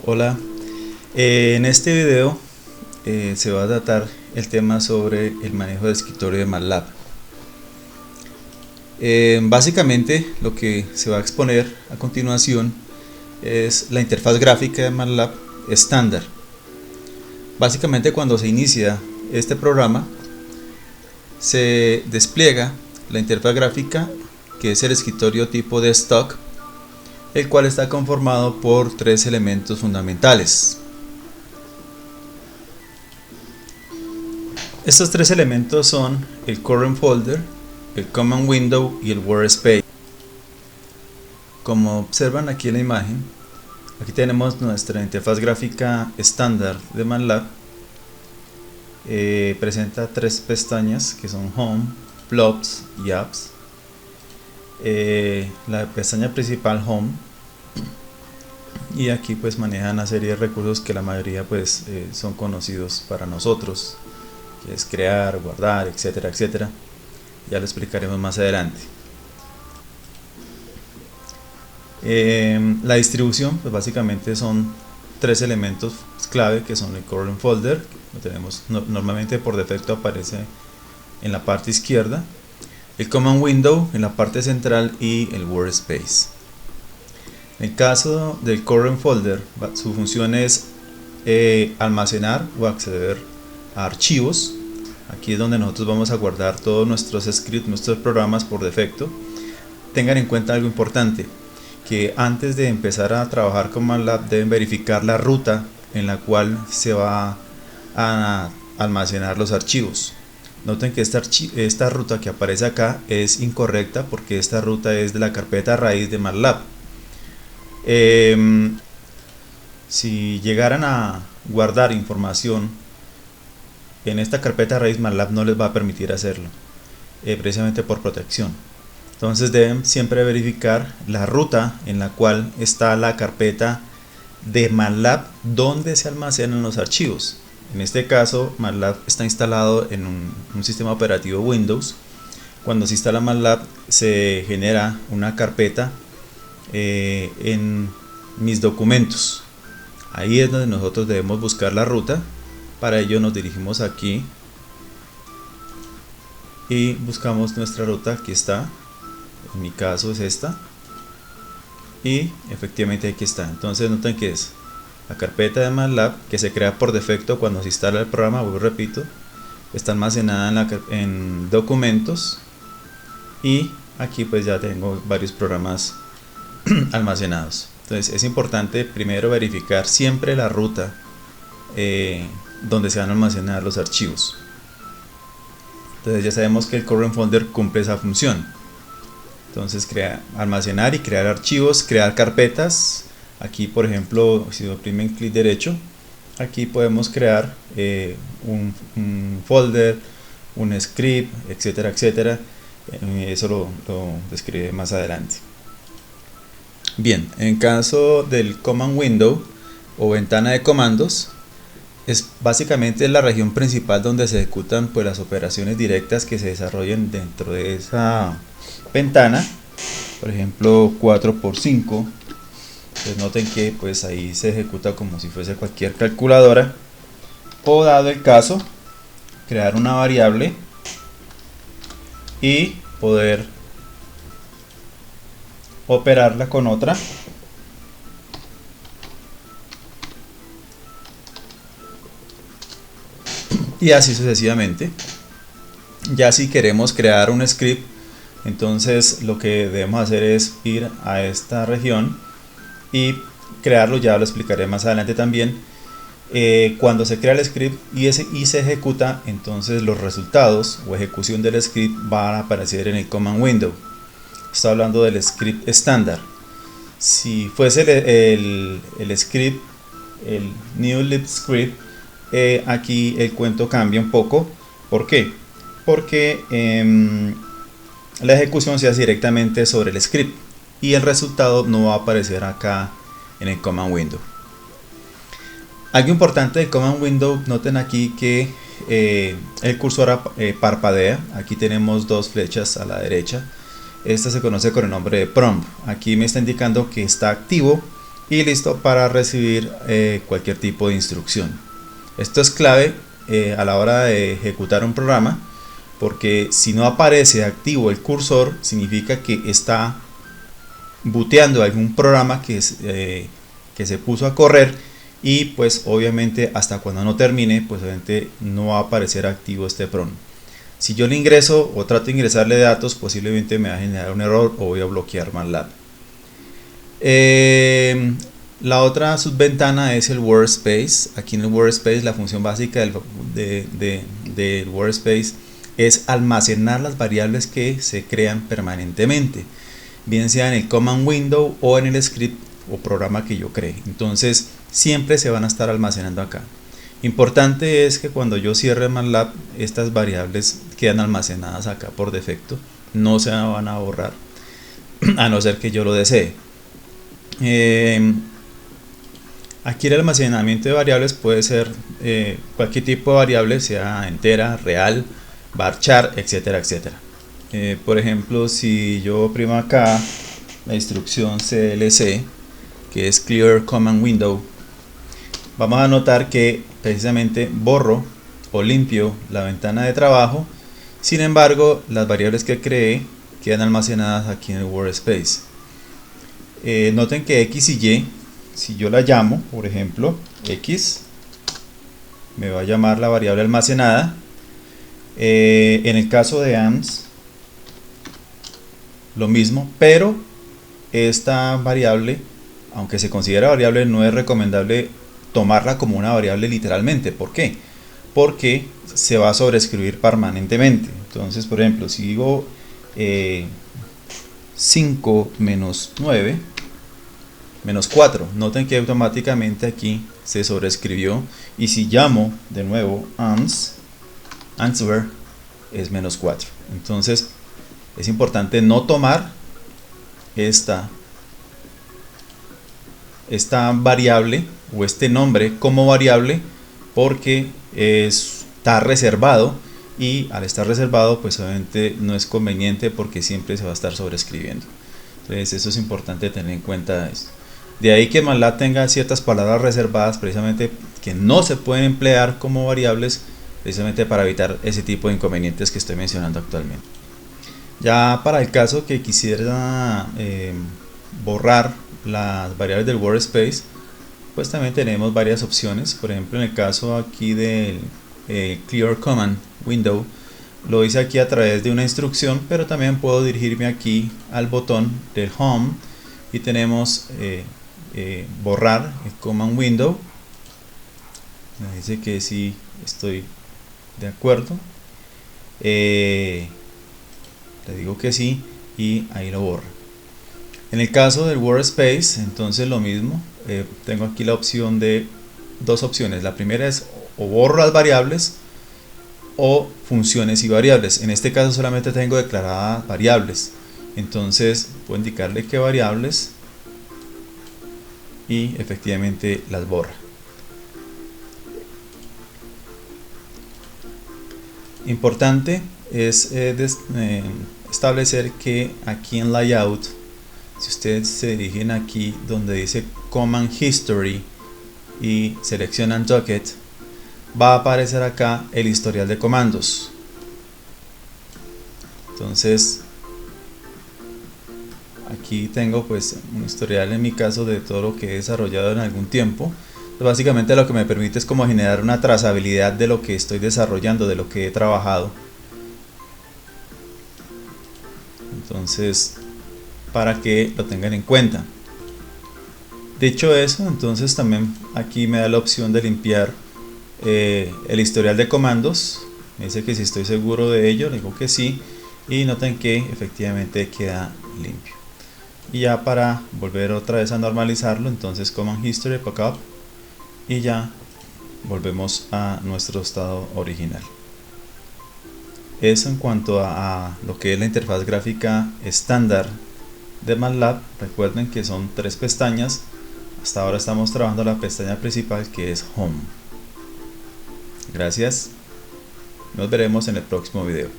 Hola, en este video se va a tratar el tema sobre el manejo de escritorio de MATLAB. Básicamente lo que se va a exponer a continuación es la interfaz gráfica de MATLAB estándar. Básicamente cuando se inicia este programa se despliega la interfaz gráfica, que es el escritorio tipo de stock, el cual está conformado por tres elementos fundamentales. Estos tres elementos son el current folder, el command window y el workspace. Como observan aquí en la imagen, aquí tenemos nuestra interfaz gráfica estándar de MATLAB. Presenta tres pestañas que son Home, Plots y Apps. La pestaña principal, Home, y aquí pues maneja una serie de recursos que la mayoría pues son conocidos para nosotros, que es crear, guardar, etcétera, etcétera. Ya lo explicaremos más adelante. La distribución pues básicamente son tres elementos clave, que son el current folder, lo tenemos normalmente por defecto, aparece en la parte izquierda, el command window en la parte central y el workspace. En el caso del current folder, su función es almacenar o acceder a archivos. Aquí es donde nosotros vamos a guardar todos nuestros scripts, nuestros programas por defecto. Tengan en cuenta algo importante, que antes de empezar a trabajar con MATLAB deben verificar la ruta en la cual se va a almacenar los archivos. Noten que esta ruta que aparece acá es incorrecta, porque esta ruta es de la carpeta raíz de MATLAB. Si llegaran a guardar información en esta carpeta raíz, MATLAB no les va a permitir hacerlo, precisamente por protección. Entonces deben siempre verificar la ruta en la cual está la carpeta de MATLAB donde se almacenan los archivos. En este caso, MATLAB está instalado en un sistema operativo Windows. Cuando se instala MATLAB se genera una carpeta en mis documentos. Ahí es donde nosotros debemos buscar la ruta. Para ello nos dirigimos aquí y buscamos nuestra ruta. Aquí está, en mi caso es esta, y efectivamente aquí está. Entonces noten que es la carpeta de MATLAB, que se crea por defecto cuando se instala el programa. Repito, está almacenada en documentos, y aquí pues ya tengo varios programas almacenados. Entonces es importante primero verificar siempre la ruta donde se van a almacenar los archivos. Entonces ya sabemos que el current folder cumple esa función. Entonces almacenar y crear archivos, crear carpetas. Aquí por ejemplo, si oprimen clic derecho, aquí podemos crear un folder, un script, etcétera, etcétera. Eso lo describiré más adelante. Bien, en caso del command window o ventana de comandos, es básicamente la región principal donde se ejecutan pues las operaciones directas que se desarrollen dentro de esa ventana. Por ejemplo, 4×5, pues noten que pues ahí se ejecuta como si fuese cualquier calculadora, o dado el caso, crear una variable y poder operarla con otra. Y así sucesivamente. Ya si queremos crear un script, entonces lo que debemos hacer es ir a esta región y crearlo. Ya lo explicaré más adelante también. Cuando se crea el script y se ejecuta, entonces los resultados o ejecución del script van a aparecer en el command window. Estoy hablando del script estándar. Si fuese el script, el new lib script, aquí el cuento cambia un poco. ¿Por qué? Porque la ejecución se hace directamente sobre el script y el resultado no va a aparecer acá en el command window. Algo importante del command window, noten aquí que el cursor parpadea. Aquí tenemos dos flechas a la derecha. Esta se conoce con el nombre de prompt. Aquí me está indicando que está activo y listo para recibir cualquier tipo de instrucción. Esto es clave a la hora de ejecutar un programa, porque si no aparece activo el cursor significa que está booteando algún programa que se puso a correr, y pues obviamente hasta cuando no termine pues obviamente no va a aparecer activo este prompt. Si yo le ingreso o trato de ingresarle datos, posiblemente me va a generar un error o voy a bloquear MATLAB. La otra subventana es el workspace. Aquí en el workspace la función básica del workspace es almacenar las variables que se crean permanentemente, bien sea en el command window o en el script o programa que yo cree. Entonces siempre se van a estar almacenando acá. Importante es que cuando yo cierre MATLAB, estas variables quedan almacenadas acá por defecto, no se van a borrar a no ser que yo lo desee. Aquí el almacenamiento de variables puede ser cualquier tipo de variable, sea entera, real, varchar, etcétera, etcétera. Por ejemplo, si yo oprimo acá la instrucción CLC, que es Clear Command Window, vamos a notar que precisamente borro o limpio la ventana de trabajo. Sin embargo, las variables que creé quedan almacenadas aquí en el workspace. Noten que X y Y, si yo la llamo, por ejemplo, X, me va a llamar la variable almacenada. En el caso de ANS, lo mismo, pero esta variable, aunque se considera variable, no es recomendable tomarla como una variable literalmente. ¿Por qué? Porque se va a sobreescribir permanentemente. Entonces, por ejemplo, si digo 5 menos 9 menos 4, noten que automáticamente aquí se sobreescribió, y si llamo de nuevo answer es menos 4. Entonces es importante no tomar esta variable o este nombre como variable, porque está reservado, y al estar reservado pues obviamente no es conveniente porque siempre se va a estar sobreescribiendo. Entonces eso es importante tener en cuenta esto. De ahí que MATLAB tenga ciertas palabras reservadas precisamente que no se pueden emplear como variables, precisamente para evitar ese tipo de inconvenientes que estoy mencionando actualmente. Ya para el caso que quisiera borrar las variables del workspace, pues también tenemos varias opciones. Por ejemplo, en el caso aquí del Clear Command Window, lo hice aquí a través de una instrucción, pero también puedo dirigirme aquí al botón del Home y tenemos borrar el Command Window. Me dice que sí estoy de acuerdo, le digo que sí y ahí lo borro. En el caso del workspace, entonces lo mismo, tengo aquí la opción de dos opciones. La primera es o borro las variables o funciones y variables. En este caso solamente tengo declaradas variables, entonces puedo indicarle qué variables y efectivamente las borra. Importante es establecer que aquí en Layout, si ustedes se dirigen aquí donde dice Command History y seleccionan Docket, va a aparecer acá el historial de comandos. Entonces aquí tengo pues un historial en mi caso de todo lo que he desarrollado en algún tiempo. Básicamente lo que me permite es como generar una trazabilidad de lo que estoy desarrollando, de lo que he trabajado. Entonces, para que lo tengan en cuenta. Dicho eso, entonces también aquí me da la opción de limpiar el historial de comandos. Me dice que si estoy seguro de ello, le digo que sí, y noten que efectivamente queda limpio. Y ya para volver otra vez a normalizarlo, entonces Command History Backup, y ya volvemos a nuestro estado original. Eso en cuanto a lo que es la interfaz gráfica estándar de MATLAB. Recuerden que son 3 pestañas. Hasta ahora estamos trabajando la pestaña principal, que es Home. Gracias. Nos veremos en el próximo video.